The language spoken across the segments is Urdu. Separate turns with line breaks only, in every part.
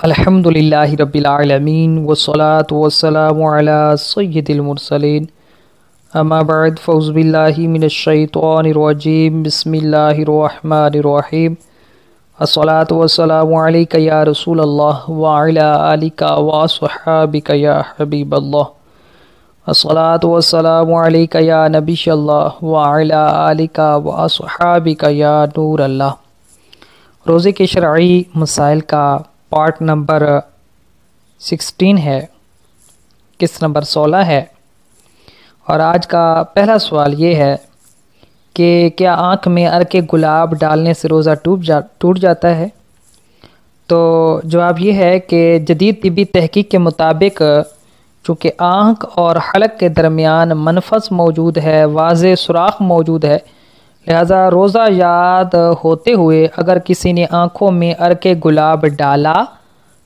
الحمدللہ رب العالمین والصلاة والسلام علی سید المرسلین اما بعد فاعوذ باللہ من الشیطان الرجیم بسم اللہ الرحمن الرحیم الصلاة والسلام علیک یا رسول اللہ وعلی آلک واصحابک یا حبیب اللہ الصلاة والسلام علیک یا نبی اللہ وعلی آلک واصحابک یا نور اللہ۔ روزے کے شرعی مسائل کا پارٹ نمبر 16 ہے، قسط نمبر 16 ہے، اور آج کا پہلا سوال یہ ہے کہ کیا آنکھ میں عرق گلاب ڈالنے سے روزہ ٹوٹ جاتا ہے؟ تو جواب یہ ہے کہ جدید طبی تحقیق کے مطابق چونکہ آنکھ اور حلق کے درمیان منفذ موجود ہے، واضح سوراخ موجود ہے، لہذا روزہ یاد ہوتے ہوئے اگر کسی نے آنکھوں میں عرق گلاب ڈالا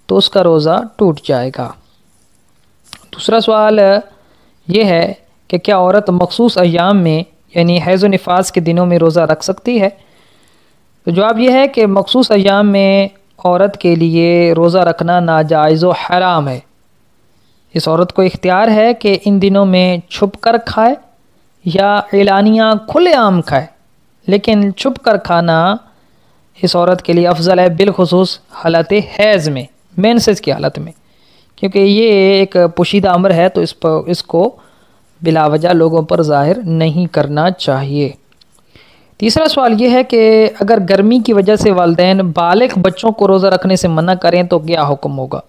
تو اس کا روزہ ٹوٹ جائے گا۔ دوسرا سوال یہ ہے کہ کیا عورت مخصوص ایام میں یعنی حیض و نفاس کے دنوں میں روزہ رکھ سکتی ہے؟ تو جواب یہ ہے کہ مخصوص ایام میں عورت کے لیے روزہ رکھنا ناجائز و حرام ہے۔ اس عورت کو اختیار ہے کہ ان دنوں میں چھپ کر کھائے یا اعلانیہ کھلے عام کھائے، لیکن چھپ کر کھانا اس عورت کے لیے افضل ہے، بالخصوص حالت حیض میں، مینسز کی حالت میں، کیونکہ یہ ایک پوشیدہ امر ہے تو اس کو بلا وجہ لوگوں پر ظاہر نہیں کرنا چاہیے۔ تیسرا سوال یہ ہے کہ اگر گرمی کی وجہ سے والدین بالغ بچوں کو روزہ رکھنے سے منع کریں تو کیا حکم ہوگا؟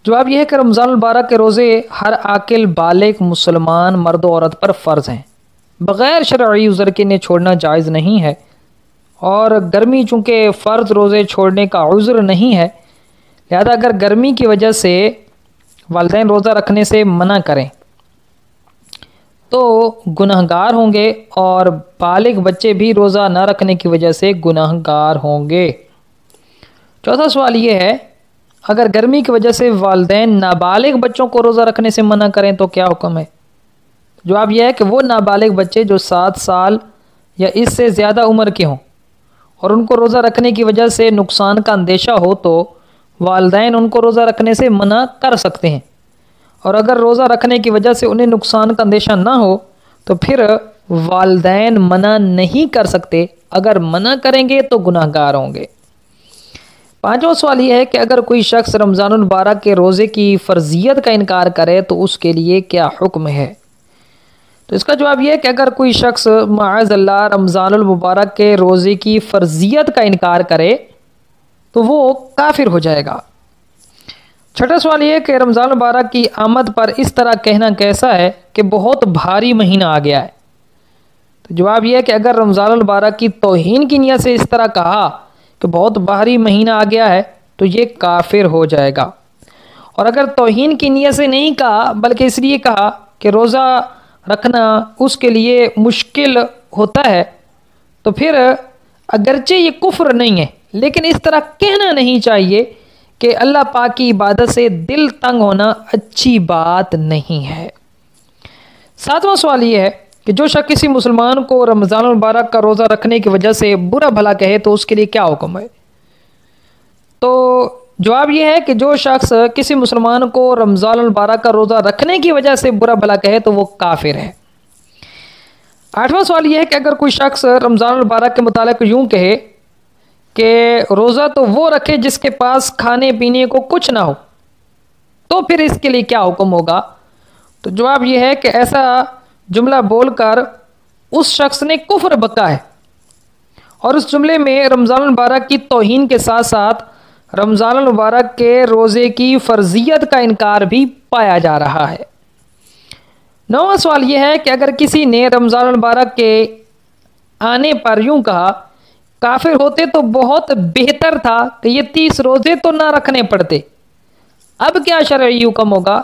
جواب یہ ہے کہ رمضان المبارک کے روزے ہر عاقل بالغ مسلمان مرد و عورت پر فرض ہیں، بغیر شرعی عذر کے انہیں چھوڑنا جائز نہیں ہے، اور گرمی چونکہ فرض روزے چھوڑنے کا عذر نہیں ہے، لہذا اگر گرمی کی وجہ سے والدین روزہ رکھنے سے منع کریں تو گناہگار ہوں گے، اور بالغ بچے بھی روزہ نہ رکھنے کی وجہ سے گناہگار ہوں گے۔ چوتھا سوال یہ ہے اگر گرمی کی وجہ سے والدین نابالغ بچوں کو روزہ رکھنے سے منع کریں تو کیا حکم ہے؟ جواب یہ ہے کہ وہ نابالغ بچے جو 7 سال یا اس سے زیادہ عمر کے ہوں اور ان کو روزہ رکھنے کی وجہ سے نقصان کا اندیشہ ہو تو والدین ان کو روزہ رکھنے سے منع کر سکتے ہیں، اور اگر روزہ رکھنے کی وجہ سے انہیں نقصان کا اندیشہ نہ ہو تو پھر والدین منع نہیں کر سکتے، اگر منع کریں گے تو گناہگار ہوں گے۔ پانچواں سوال یہ ہے کہ اگر کوئی شخص رمضان المبارک کے روزے کی فرضیت کا انکار کرے تو اس کے لیے کیا حکم ہے؟ تو اس کا جواب یہ ہے کہ اگر کوئی شخص معاذ اللہ رمضان المبارک کے روزے کی فرضیت کا انکار کرے تو وہ کافر ہو جائے گا۔ چھٹا سوال یہ ہے کہ رمضان المبارک کی آمد پر اس طرح کہنا کیسا ہے کہ بہت بھاری مہینہ آ گیا ہے؟ تو جواب یہ ہے کہ اگر رمضان المبارک کی توہین کی نیت سے اس طرح کہا کہ بہت بھاری مہینہ آ گیا ہے تو یہ کافر ہو جائے گا، اور اگر توہین کی نیت سے نہیں کہا بلکہ اس لیے کہا کہ روزہ رکھنا اس کے لیے مشکل ہوتا ہے تو پھر اگرچہ یہ کفر نہیں ہے لیکن اس طرح کہنا نہیں چاہیے کہ اللہ پاک کی عبادت سے دل تنگ ہونا اچھی بات نہیں ہے۔ ساتواں سوال یہ ہے کہ جو شخص کسی مسلمان کو رمضان المبارک کا روزہ رکھنے کی وجہ سے برا بھلا کہے تو اس کے لیے کیا حکم ہے؟ تو جواب یہ ہے کہ جو شخص کسی مسلمان کو رمضان المبارک کا روزہ رکھنے کی وجہ سے برا بھلا کہے تو وہ کافر ہے۔ آٹھواں سوال یہ ہے کہ اگر کوئی شخص رمضان المبارک کے متعلق یوں کہے کہ روزہ تو وہ رکھے جس کے پاس کھانے پینے کو کچھ نہ ہو تو پھر اس کے لیے کیا حکم ہوگا؟ تو جواب یہ ہے کہ ایسا جملہ بول کر اس شخص نے کفر بکا ہے، اور اس جملے میں رمضان المبارک کی توہین کے ساتھ ساتھ رمضان المبارک کے روزے کی فرضیت کا انکار بھی پایا جا رہا ہے۔ نواں سوال یہ ہے کہ اگر کسی نے رمضان المبارک کے آنے پر یوں کہا کافر ہوتے تو بہت بہتر تھا کہ یہ 30 روزے تو نہ رکھنے پڑتے، اب کیا شرعی حکم ہوگا؟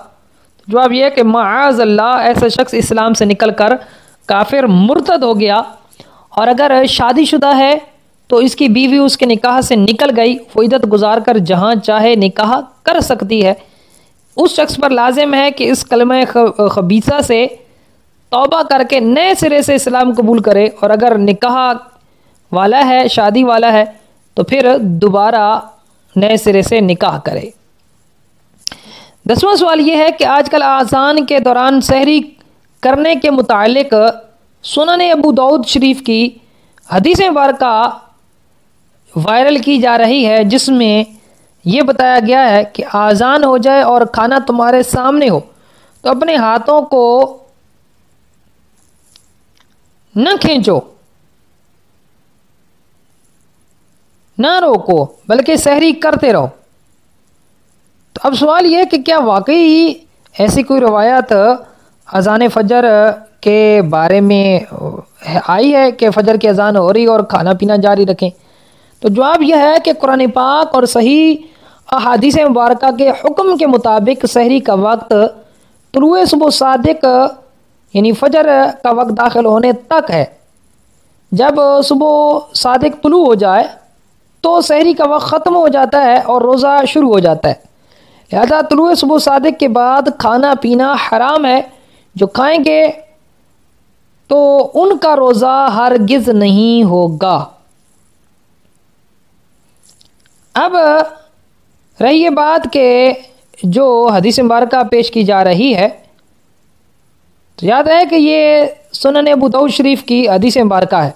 جواب یہ ہے کہ معاذ اللہ ایسا شخص اسلام سے نکل کر کافر مرتد ہو گیا، اور اگر شادی شدہ ہے تو اس کی بیوی اس کے نکاح سے نکل گئی، وہ عدت گزار کر جہاں چاہے نکاح کر سکتی ہے۔ اس شخص پر لازم ہے کہ اس کلمہ خبیثہ سے توبہ کر کے نئے سرے سے اسلام قبول کرے، اور اگر نکاح والا ہے، شادی والا ہے، تو پھر دوبارہ نئے سرے سے نکاح کرے۔ 10واں سوال یہ ہے کہ آج کل اذان کے دوران سحری کرنے کے متعلق سنن ابو داؤد شریف کی حدیث مبارکہ وائرل کی جا رہی ہے، جس میں یہ بتایا گیا ہے کہ اذان ہو جائے اور کھانا تمہارے سامنے ہو تو اپنے ہاتھوں کو نہ کھینچو، نہ روکو، بلکہ سحری کرتے رہو۔ تو اب سوال یہ ہے کہ کیا واقعی ایسی کوئی روایت اذان فجر کے بارے میں آئی ہے کہ فجر کی اذان ہو رہی اور کھانا پینا جاری رکھیں؟ تو جواب یہ ہے کہ قرآن پاک اور صحیح احادیث مبارکہ کے حکم کے مطابق سحری کا وقت طلوع صبح صادق یعنی فجر کا وقت داخل ہونے تک ہے۔ جب صبح صادق طلوع ہو جائے تو سحری کا وقت ختم ہو جاتا ہے اور روزہ شروع ہو جاتا ہے، لہذا طلوع صبح صادق کے بعد کھانا پینا حرام ہے۔ جو کھائیں گے تو ان کا روزہ ہرگز نہیں ہوگا۔ اب رہی یہ بات کہ جو حدیث مبارکہ پیش کی جا رہی ہے، تو یاد ہے کہ یہ سنن ابو داؤد شریف کی حدیث مبارکہ ہے۔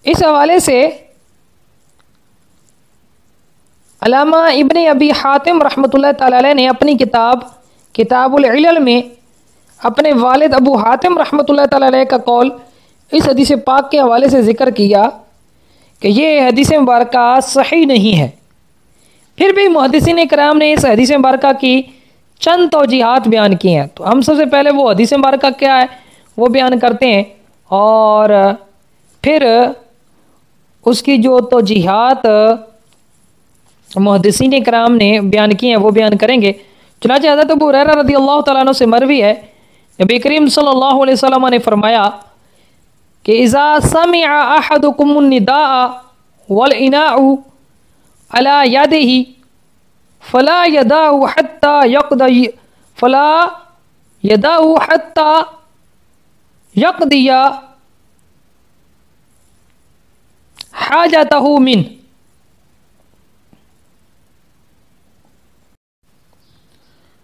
اس حوالے سے علامہ ابن ابی حاتم رحمۃ اللہ تعالی علیہ نے اپنی کتاب العلل میں اپنے والد ابو حاتم رحمۃ اللہ تعالی علیہ کا قول اس حدیث پاک کے حوالے سے ذکر کیا کہ یہ حدیث مبارکہ صحیح نہیں ہے۔ پھر بھی محدثین کرام نے اس حدیث مبارکہ کی چند توجیحات بیان کی ہیں، تو ہم سب سے پہلے وہ حدیث مبارکہ کیا ہے وہ بیان کرتے ہیں، اور پھر اس کی جو توجیحات محدثین کرام نے بیان کی ہیں وہ بیان کریں گے۔ چنانچہ حضرت ابو ہریرہ رضی اللہ تعالیٰ عنہ سے مروی ہے، نبی کریم صلی اللہ علیہ وسلم نے فرمایا کہ اذا سمع احدکم النداء والاناء على يده فلا يدعه حتى يقضي حاجته منه۔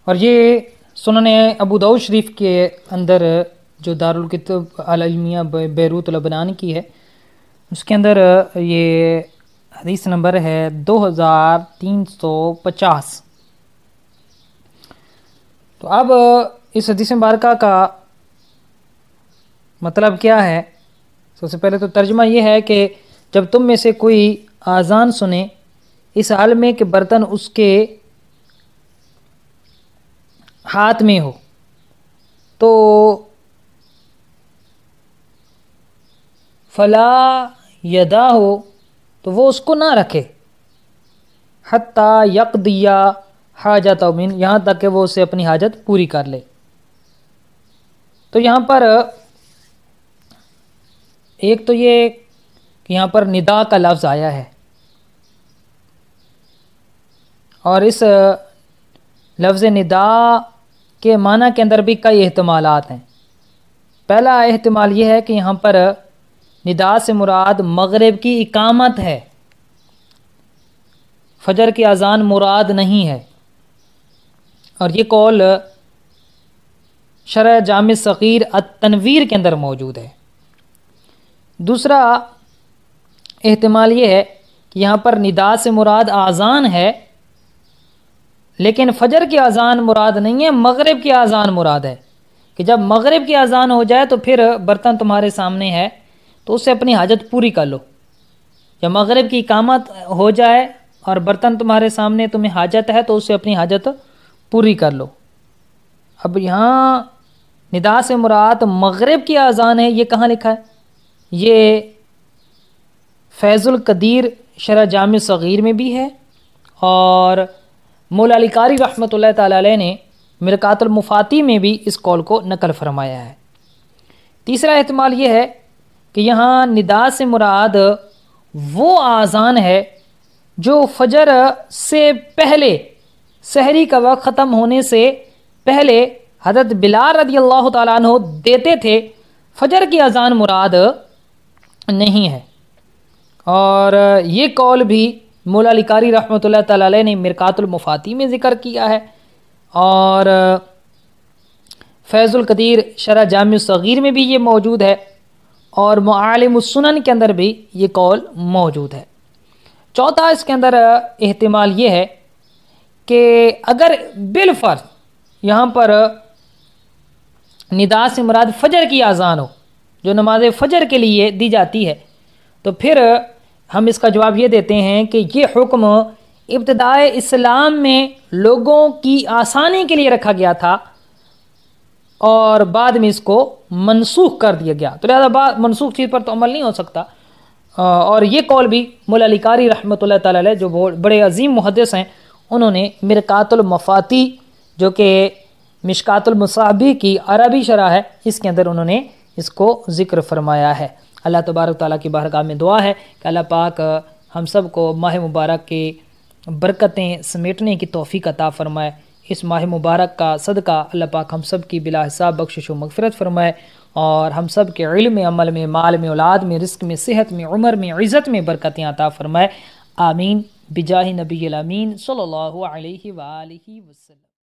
اور یہ سنن ابو داؤد شریف کے اندر جو دارالکتب العلمیہ بیروت لبنان کی ہے، اس کے اندر یہ حدیث نمبر ہے 2350۔ تو اب اس حدیث مبارکہ کا مطلب کیا ہے؟ سب سے پہلے تو ترجمہ یہ ہے کہ جب تم میں سے کوئی اذان سنے اس حال میں کہ برتن اس کے ہاتھ میں ہو تو فلا یدا ہو تو وہ اس کو نہ رکھے، حتیٰ یقضی حاجتہ من، یہاں تک کہ وہ اسے اپنی حاجت پوری کر لے۔ تو یہاں پر ایک تو یہ کہ یہاں پر ندا کا لفظ آیا ہے، اور اس لفظ ندا کے معنی کے اندر بھی کئی احتمالات ہیں۔ پہلا احتمال یہ ہے کہ یہاں پر ندا سے مراد مغرب کی اقامت ہے، فجر کی اذان مراد نہیں ہے، اور یہ قول شرح جامع صغیر التنویر کے اندر موجود ہے۔ دوسرا احتمال یہ ہے کہ یہاں پر ندا سے مراد اذان ہے، لیکن فجر کی اذان مراد نہیں ہے، مغرب کی اذان مراد ہے، کہ جب مغرب کی اذان ہو جائے تو پھر برتن تمہارے سامنے ہے تو اس سے اپنی حاجت پوری کر لو۔ جب مغرب کی اقامت ہو جائے اور برتن تمہارے سامنے تمہیں حاجت ہے تو اس سے اپنی حاجت پوری کر لو۔ اب یہاں ندا سے مراد مغرب کی اذان ہے، یہ کہاں لکھا ہے؟ یہ فیض القدیر شرح جامع صغیر میں بھی ہے، اور مولا علی قاری رحمۃ اللہ تعالی علیہ نے مرقات المفاتی میں بھی اس قول کو نقل فرمایا ہے۔ تیسرا احتمال یہ ہے کہ یہاں ندا سے مراد وہ اذان ہے جو فجر سے پہلے، سحری کا وقت ختم ہونے سے پہلے حضرت بلال رضی اللہ تعالیٰ عنہ دیتے تھے، فجر کی اذان مراد نہیں ہے۔ اور یہ قول بھی مولا علی قاری رحمۃ اللہ تعالی علیہ نے مرقات المفاتی میں ذکر کیا ہے، اور فیض القدیر شرح جامع الصغیر میں بھی یہ موجود ہے، اور معالم السنن کے اندر بھی یہ قول موجود ہے۔ چوتھا اس کے اندر احتمال یہ ہے کہ اگر بالفرض یہاں پر ندا سے مراد فجر کی اذان ہو، جو نماز فجر کے لیے دی جاتی ہے، تو پھر ہم اس کا جواب یہ دیتے ہیں کہ یہ حکم ابتدائے اسلام میں لوگوں کی آسانی کے لیے رکھا گیا تھا، اور بعد میں اس کو منسوخ کر دیا گیا، تو لہذا بعد منسوخ چیز پر تو عمل نہیں ہو سکتا۔ اور یہ قول بھی مولا علی قاری رحمۃ اللہ تعالی علیہ جو بڑے عظیم محدث ہیں، انہوں نے مرقات المفاتی جو کہ مشکات المصابیح کی عربی شرح ہے، اس کے اندر انہوں نے اس کو ذکر فرمایا ہے۔ اللہ تبارک تعالیٰ کی بارگاہ میں دعا ہے کہ اللہ پاک ہم سب کو ماہ مبارک کی برکتیں سمیٹنے کی توفیق عطا فرمائے۔ اس ماہ مبارک کا صدقہ اللہ پاک ہم سب کی بلا حساب بخشش و مغفرت فرمائے، اور ہم سب کے علم، عمل میں، مال میں، اولاد میں، رزق میں، صحت میں، عمر میں، عزت میں برکتیں عطا فرمائے۔ آمین بجاہ نبی الامین صلی اللہ علیہ وآلہ وسلم۔